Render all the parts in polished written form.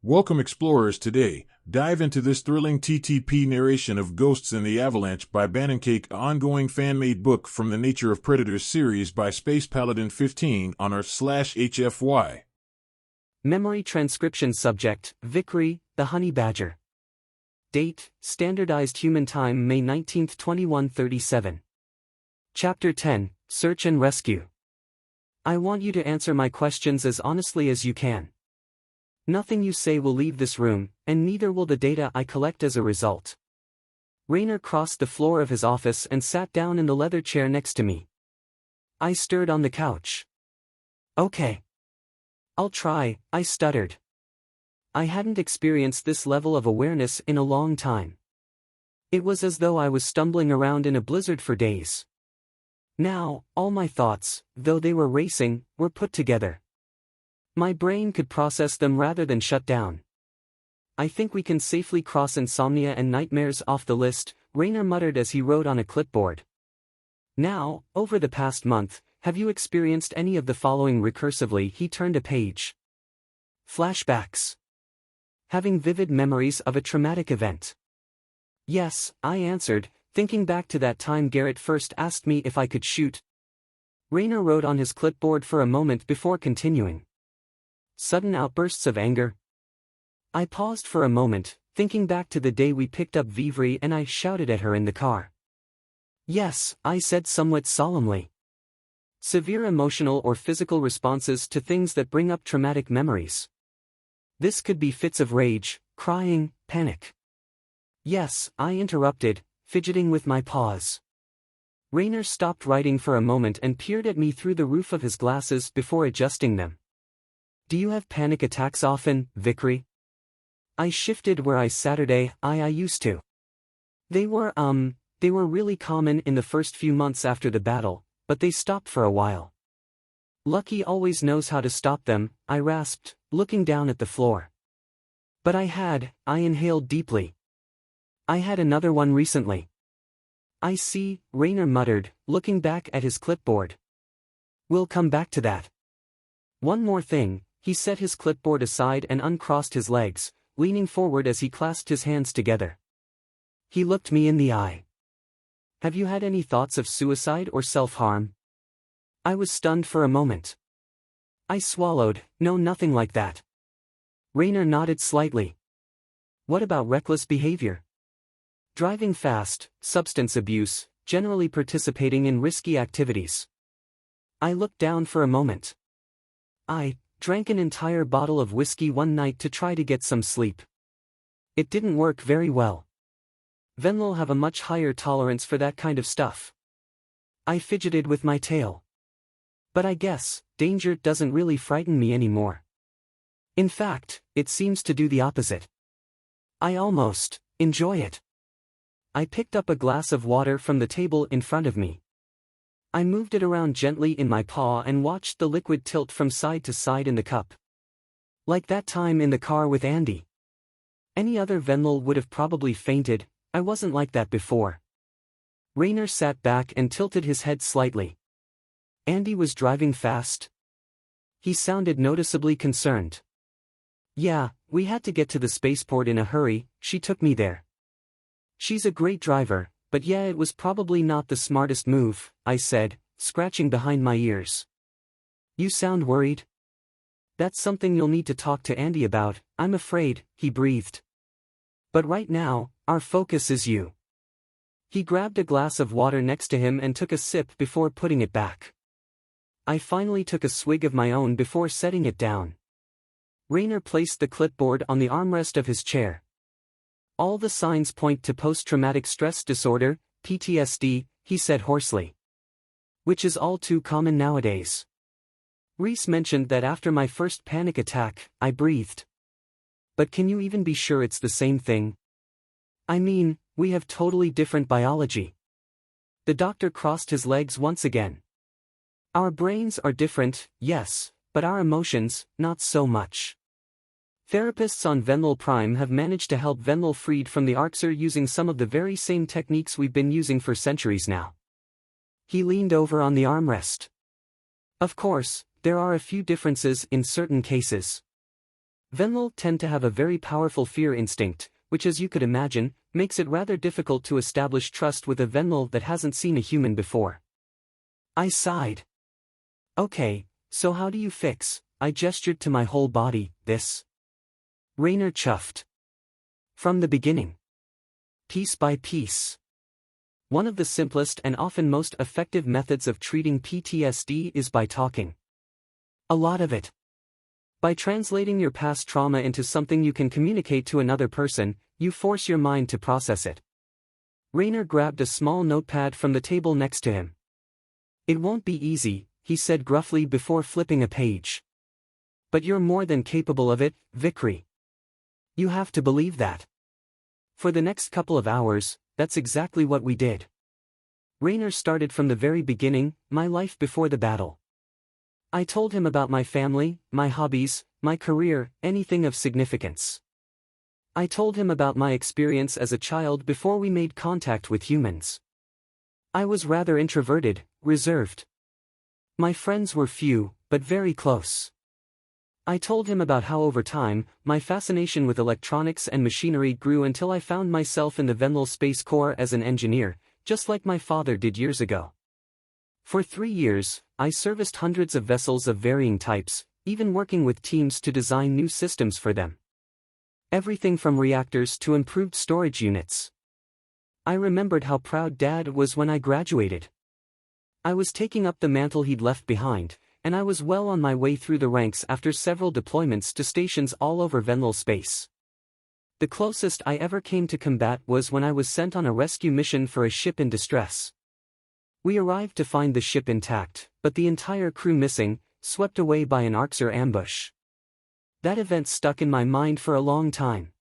Welcome explorers today. Dive into this thrilling TTP narration of Ghosts in the Avalanche by Banancake, an ongoing fan-made book from the Nature of Predators series by Spacepaladin15 on r/HFY. Memory transcription subject, Vickery, the honey badger. Date, standardized human time May 19, 2137. Chapter 10, Search and Rescue. I want you to answer my questions as honestly as you can. Nothing you say will leave this room, and neither will the data I collect as a result. Raynor crossed the floor of his office and sat down in the leather chair next to me. I stirred on the couch. Okay. I'll try, I stuttered. I hadn't experienced this level of awareness in a long time. It was as though I was stumbling around in a blizzard for days. Now, all my thoughts, though they were racing, were put together. My brain could process them rather than shut down. I think we can safely cross insomnia and nightmares off the list, Raynor muttered as he wrote on a clipboard. Now, over the past month, have you experienced any of the following recursively? He turned a page. Flashbacks. Having vivid memories of a traumatic event. Yes, I answered, thinking back to that time Garrett first asked me if I could shoot. Raynor wrote on his clipboard for a moment before continuing. Sudden outbursts of anger. I paused for a moment, thinking back to the day we picked up Vivri and I shouted at her in the car. Yes, I said somewhat solemnly. Severe emotional or physical responses to things that bring up traumatic memories. This could be fits of rage, crying, panic. Yes, I interrupted, fidgeting with my paws. Raynor stopped writing for a moment and peered at me through the roof of his glasses before adjusting them. Do you have panic attacks often, Vickery? I shifted where I Saturday, I used to. They were really common in the first few months after the battle, but they stopped for a while. Lucky always knows how to stop them, I rasped, looking down at the floor. But I inhaled deeply. I had another one recently. I see, Raynor muttered, looking back at his clipboard. We'll come back to that. One more thing. He set his clipboard aside and uncrossed his legs, leaning forward as he clasped his hands together. He looked me in the eye. Have you had any thoughts of suicide or self-harm? I was stunned for a moment. I swallowed, no, nothing like that. Raynor nodded slightly. What about reckless behavior? Driving fast, substance abuse, generally participating in risky activities. I looked down for a moment. I drank an entire bottle of whiskey one night to try to get some sleep. It didn't work very well. Venlil have a much higher tolerance for that kind of stuff. I fidgeted with my tail. But I guess, danger doesn't really frighten me anymore. In fact, it seems to do the opposite. I almost enjoy it. I picked up a glass of water from the table in front of me. I moved it around gently in my paw and watched the liquid tilt from side to side in the cup. Like that time in the car with Andy. Any other Venlil would have probably fainted. I wasn't like that before. Raynor sat back and tilted his head slightly. Andy was driving fast. He sounded noticeably concerned. Yeah, we had to get to the spaceport in a hurry, she took me there. She's a great driver. But yeah, it was probably not the smartest move, I said, scratching behind my ears. You sound worried? That's something you'll need to talk to Andy about, I'm afraid, he breathed. But right now, our focus is you. He grabbed a glass of water next to him and took a sip before putting it back. I finally took a swig of my own before setting it down. Raynor placed the clipboard on the armrest of his chair. All the signs point to post-traumatic stress disorder, PTSD, he said hoarsely. Which is all too common nowadays. Reese mentioned that after my first panic attack, I breathed. But can you even be sure it's the same thing? I mean, we have totally different biology. The doctor crossed his legs once again. Our brains are different, yes, but our emotions, not so much. Therapists on Venlil Prime have managed to help Venlil freed from the Arxer using some of the very same techniques we've been using for centuries now. He leaned over on the armrest. Of course, there are a few differences in certain cases. Venlil tend to have a very powerful fear instinct, which as you could imagine, makes it rather difficult to establish trust with a Venlil that hasn't seen a human before. I sighed. Okay, so how do you fix, I gestured to my whole body, this? Raynor chuffed. From the beginning. Piece by piece. One of the simplest and often most effective methods of treating PTSD is by talking. A lot of it. By translating your past trauma into something you can communicate to another person, you force your mind to process it. Raynor grabbed a small notepad from the table next to him. It won't be easy, he said gruffly before flipping a page. But you're more than capable of it, Vikri. You have to believe that. For the next couple of hours, that's exactly what we did. Raynor started from the very beginning, my life before the battle. I told him about my family, my hobbies, my career, anything of significance. I told him about my experience as a child before we made contact with humans. I was rather introverted, reserved. My friends were few, but very close. I told him about how over time, my fascination with electronics and machinery grew until I found myself in the Venlil Space Corps as an engineer, just like my father did years ago. For 3 years, I serviced hundreds of vessels of varying types, even working with teams to design new systems for them. Everything from reactors to improved storage units. I remembered how proud Dad was when I graduated. I was taking up the mantle he'd left behind, and I was well on my way through the ranks after several deployments to stations all over Venlil space. The closest I ever came to combat was when I was sent on a rescue mission for a ship in distress. We arrived to find the ship intact, but the entire crew missing, swept away by an Arxer ambush. That event stuck in my mind for a long time.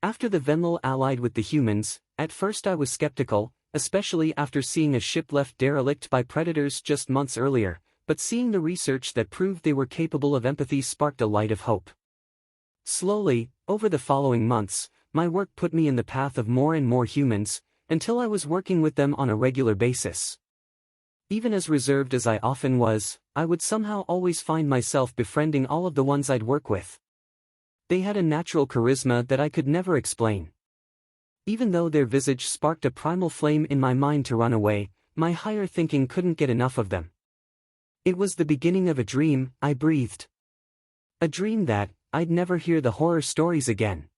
After the Venlil allied with the humans, at first I was skeptical, especially after seeing a ship left derelict by predators just months earlier, but seeing the research that proved they were capable of empathy sparked a light of hope. Slowly, over the following months, my work put me in the path of more and more humans, until I was working with them on a regular basis. Even as reserved as I often was, I would somehow always find myself befriending all of the ones I'd work with. They had a natural charisma that I could never explain. Even though their visage sparked a primal flame in my mind to run away, my higher thinking couldn't get enough of them. It was the beginning of a dream, I breathed. A dream that, I'd never hear the horror stories again.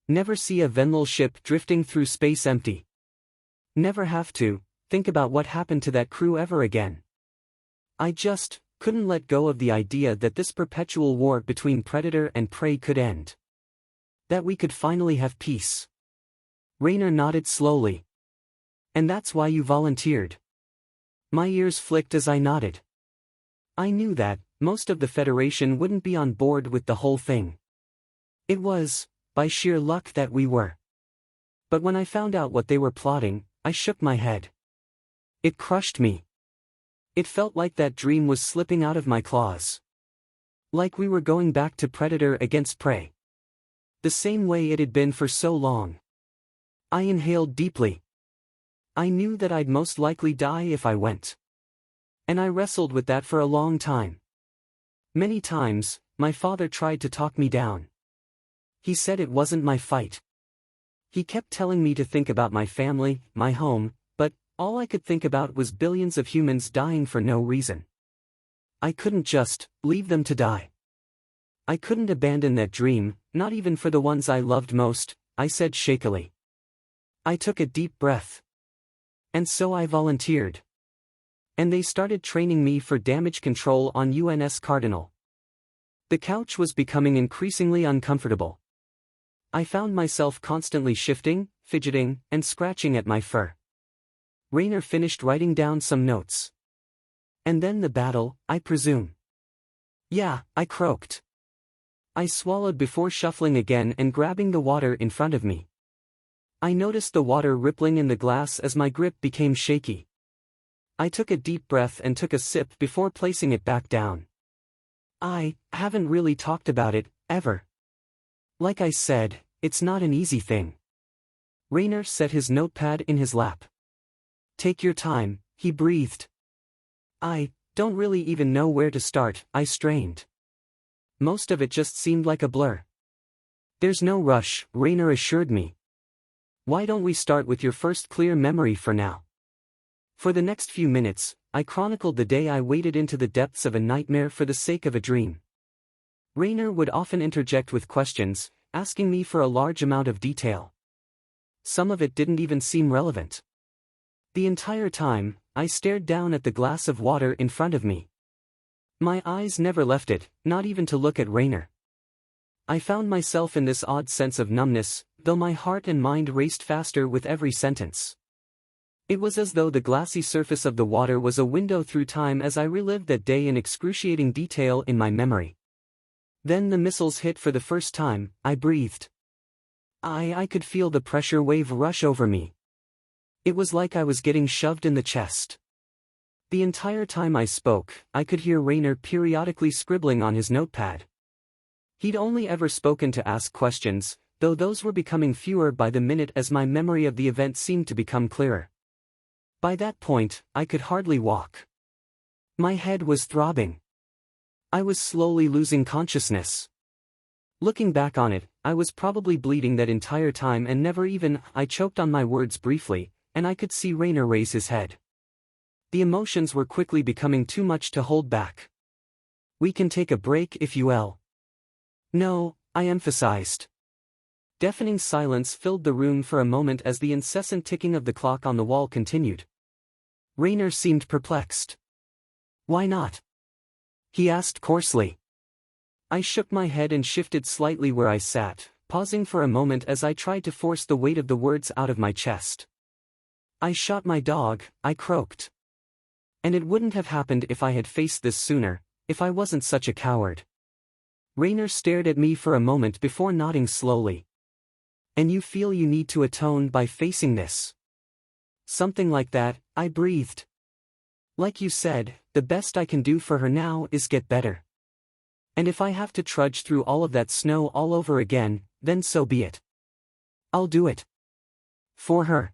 Never see a Venlil ship drifting through space empty. Never have to think about what happened to that crew ever again. I just couldn't let go of the idea that this perpetual war between predator and prey could end. That we could finally have peace. Raynor nodded slowly. And that's why you volunteered. My ears flicked as I nodded. I knew that most of the Federation wouldn't be on board with the whole thing. It was, by sheer luck, that we were. But when I found out what they were plotting, I shook my head. It crushed me. It felt like that dream was slipping out of my claws. Like we were going back to predator against prey. The same way it had been for so long. I inhaled deeply. I knew that I'd most likely die if I went. And I wrestled with that for a long time. Many times, my father tried to talk me down. He said it wasn't my fight. He kept telling me to think about my family, my home, but all I could think about was billions of humans dying for no reason. I couldn't just leave them to die. I couldn't abandon that dream, not even for the ones I loved most, I said shakily. I took a deep breath. And so I volunteered. And they started training me for damage control on UNS Cardinal. The couch was becoming increasingly uncomfortable. I found myself constantly shifting, fidgeting, and scratching at my fur. Raynor finished writing down some notes. And then the battle, I presume. Yeah, I croaked. I swallowed before shuffling again and grabbing the water in front of me. I noticed the water rippling in the glass as my grip became shaky. I took a deep breath and took a sip before placing it back down. I haven't really talked about it, ever. Like I said, it's not an easy thing. Raynor set his notepad in his lap. Take your time, he breathed. I don't really even know where to start, I strained. most of it just seemed like a blur. "There's no rush," Raynor assured me. "Why don't we start with your first clear memory for now?" For the next few minutes, I chronicled the day I waded into the depths of a nightmare for the sake of a dream. Raynor would often interject with questions, asking me for a large amount of detail. Some of it didn't even seem relevant. The entire time, I stared down at the glass of water in front of me. My eyes never left it, not even to look at Raynor. I found myself in this odd sense of numbness, though my heart and mind raced faster with every sentence. It was as though the glassy surface of the water was a window through time as I relived that day in excruciating detail in my memory. Then the missiles hit for the first time. I breathed. I could feel the pressure wave rush over me. It was like I was getting shoved in the chest. The entire time I spoke, I could hear Raynor periodically scribbling on his notepad. He'd only ever spoken to ask questions, though those were becoming fewer by the minute as my memory of the event seemed to become clearer. By that point, I could hardly walk. My head was throbbing. I was slowly losing consciousness. Looking back on it, I was probably bleeding that entire time and never even. I choked on my words briefly, and I could see Raynor raise his head. The emotions were quickly becoming too much to hold back. "We can take a break if you will." "No," I emphasized. Deafening silence filled the room for a moment as the incessant ticking of the clock on the wall continued. Raynor seemed perplexed. "Why not?" he asked coarsely. I shook my head and shifted slightly where I sat, pausing for a moment as I tried to force the weight of the words out of my chest. "I shot my dog," I croaked. "And it wouldn't have happened if I had faced this sooner, if I wasn't such a coward." Raynor stared at me for a moment before nodding slowly. "And you feel you need to atone by facing this?" "Something like that," I breathed. "Like you said, the best I can do for her now is get better. And if I have to trudge through all of that snow all over again, then so be it. I'll do it. For her."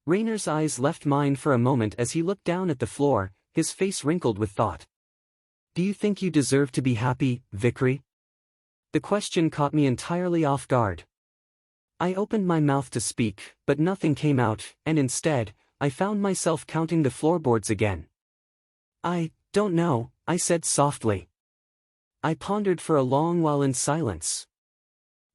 Raynor's eyes left mine for a moment as he looked down at the floor, his face wrinkled with thought. "Do you think you deserve to be happy, Vickery?" The question caught me entirely off guard. I opened my mouth to speak, but nothing came out, and instead, I found myself counting the floorboards again. "I don't know," I said softly. I pondered for a long while in silence.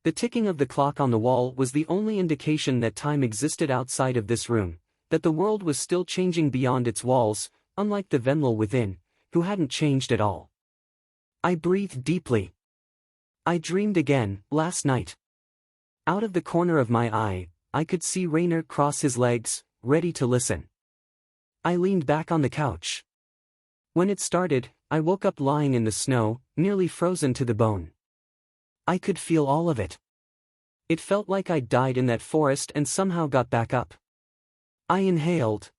The ticking of the clock on the wall was the only indication that time existed outside of this room, that the world was still changing beyond its walls, unlike the Venlil within, who hadn't changed at all. I breathed deeply. I dreamed again, last night. Out of the corner of my eye, I could see Raynor cross his legs, ready to listen. I leaned back on the couch. When it started, I woke up lying in the snow, nearly frozen to the bone. I could feel all of it. It felt like I'd died in that forest and somehow got back up. I inhaled.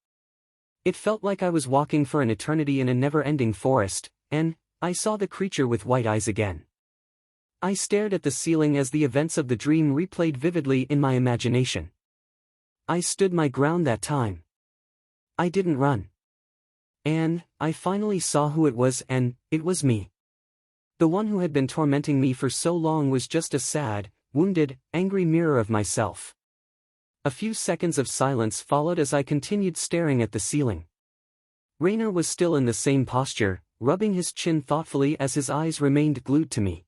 It felt like I was walking for an eternity in a never-ending forest, and I saw the creature with white eyes again. I stared at the ceiling as the events of the dream replayed vividly in my imagination. I stood my ground that time. I didn't run. And I finally saw who it was, and it was me. The one who had been tormenting me for so long was just a sad, wounded, angry mirror of myself. A few seconds of silence followed as I continued staring at the ceiling. Raynor was still in the same posture, rubbing his chin thoughtfully as his eyes remained glued to me.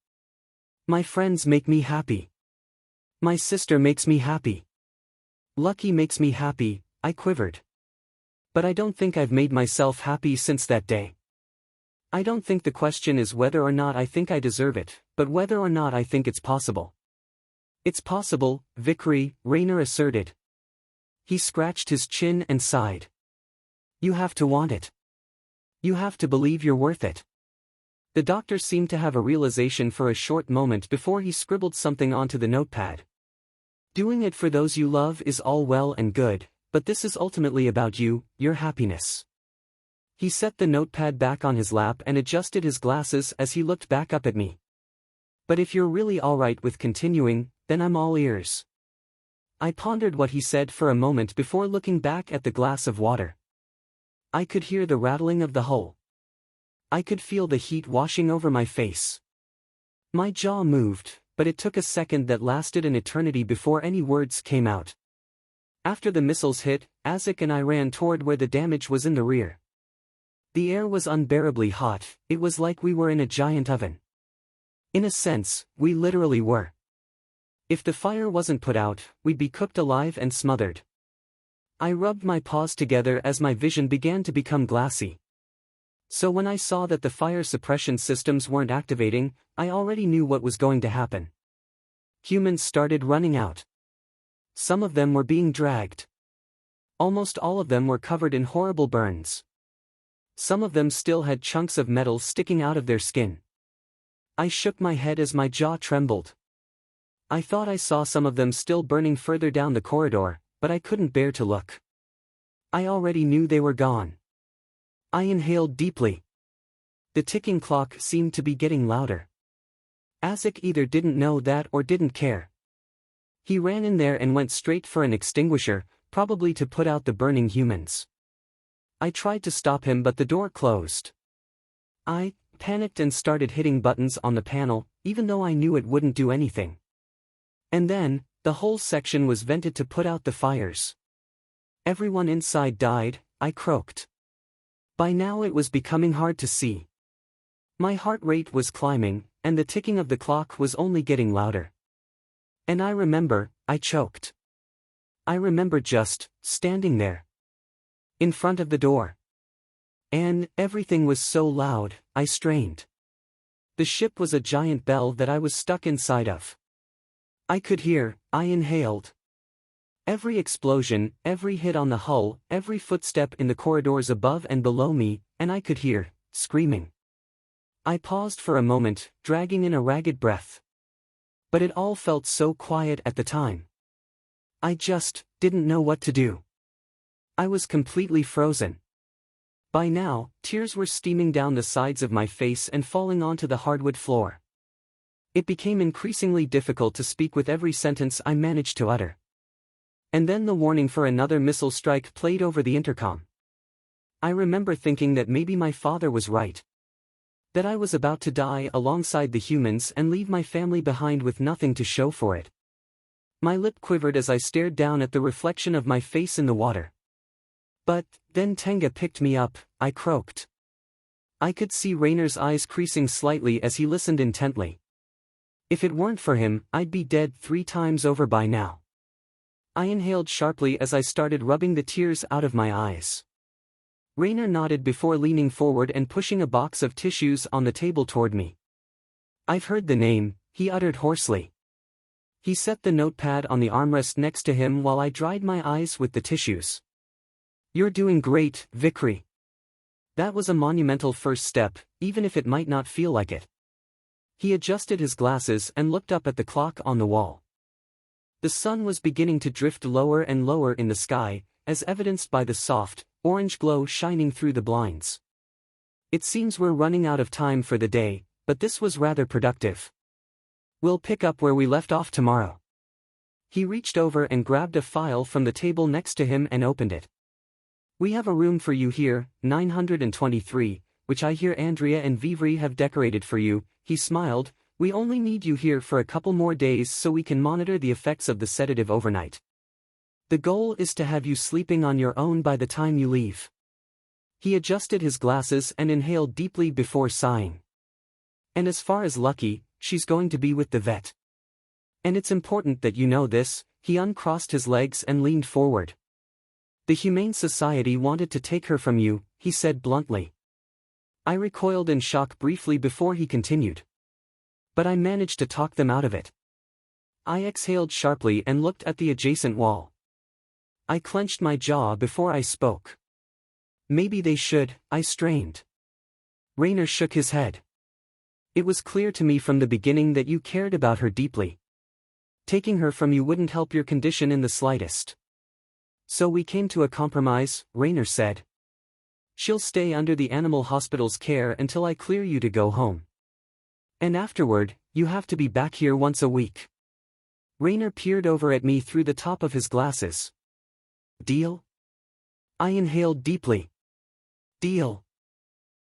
"My friends make me happy. My sister makes me happy. Lucky makes me happy," I quivered. "But I don't think I've made myself happy since that day. I don't think the question is whether or not I think I deserve it, but whether or not I think it's possible." "It's possible, Vickery," Raynor asserted. He scratched his chin and sighed. "You have to want it. You have to believe you're worth it." The doctor seemed to have a realization for a short moment before he scribbled something onto the notepad. "Doing it for those you love is all well and good, but this is ultimately about you, your happiness." He set the notepad back on his lap and adjusted his glasses as he looked back up at me. "But if you're really all right with continuing, then I'm all ears." I pondered what he said for a moment before looking back at the glass of water. I could hear the rattling of the hull. I could feel the heat washing over my face. My jaw moved, but it took a second that lasted an eternity before any words came out. After the missiles hit, Isaac and I ran toward where the damage was in the rear. The air was unbearably hot, it was like we were in a giant oven. In a sense, we literally were. If the fire wasn't put out, we'd be cooked alive and smothered. I rubbed my paws together as my vision began to become glassy. So when I saw that the fire suppression systems weren't activating, I already knew what was going to happen. Humans started running out. Some of them were being dragged. Almost all of them were covered in horrible burns. Some of them still had chunks of metal sticking out of their skin. I shook my head as my jaw trembled. I thought I saw some of them still burning further down the corridor, but I couldn't bear to look. I already knew they were gone. I inhaled deeply. The ticking clock seemed to be getting louder. Isaac either didn't know that or didn't care. He ran in there and went straight for an extinguisher, probably to put out the burning humans. I tried to stop him but the door closed. I panicked and started hitting buttons on the panel, even though I knew it wouldn't do anything. And then, the whole section was vented to put out the fires. Everyone inside died, I croaked. By now it was becoming hard to see. My heart rate was climbing, and the ticking of the clock was only getting louder. And I choked. I remember just standing there, in front of the door. And everything was so loud, I strained. The ship was a giant bell that I was stuck inside of. I could hear, I inhaled. Every explosion, every hit on the hull, every footstep in the corridors above and below me, and I could hear, screaming. I paused for a moment, dragging in a ragged breath. But it all felt so quiet at the time. I just didn't know what to do. I was completely frozen. By now, tears were steaming down the sides of my face and falling onto the hardwood floor. It became increasingly difficult to speak with every sentence I managed to utter. And then the warning for another missile strike played over the intercom. I remember thinking that maybe my father was right. That I was about to die alongside the humans and leave my family behind with nothing to show for it. My lip quivered as I stared down at the reflection of my face in the water. But then Tenga picked me up, I croaked. I could see Rayner's eyes creasing slightly as he listened intently. If it weren't for him, I'd be dead 3 times over by now. I inhaled sharply as I started rubbing the tears out of my eyes. Rayner nodded before leaning forward and pushing a box of tissues on the table toward me. I've heard the name, he uttered hoarsely. He set the notepad on the armrest next to him while I dried my eyes with the tissues. You're doing great, Vikri. That was a monumental first step, even if it might not feel like it. He adjusted his glasses and looked up at the clock on the wall. The sun was beginning to drift lower and lower in the sky, as evidenced by the soft, orange glow shining through the blinds. It seems we're running out of time for the day, but this was rather productive. We'll pick up where we left off tomorrow. He reached over and grabbed a file from the table next to him and opened it. We have a room for you here, 923, which I hear Andrea and Vivri have decorated for you, he smiled. We only need you here for a couple more days so we can monitor the effects of the sedative overnight. The goal is to have you sleeping on your own by the time you leave. He adjusted his glasses and inhaled deeply before sighing. And as far as Lucky, she's going to be with the vet. And it's important that you know this. He uncrossed his legs and leaned forward. The Humane Society wanted to take her from you, he said bluntly. I recoiled in shock briefly before he continued. But I managed to talk them out of it. I exhaled sharply and looked at the adjacent wall. I clenched my jaw before I spoke. Maybe they should, I strained. Rayner shook his head. It was clear to me from the beginning that you cared about her deeply. Taking her from you wouldn't help your condition in the slightest. So we came to a compromise, Rayner said. She'll stay under the animal hospital's care until I clear you to go home. And afterward, you have to be back here once a week. Rayner peered over at me through the top of his glasses. Deal? I inhaled deeply. Deal.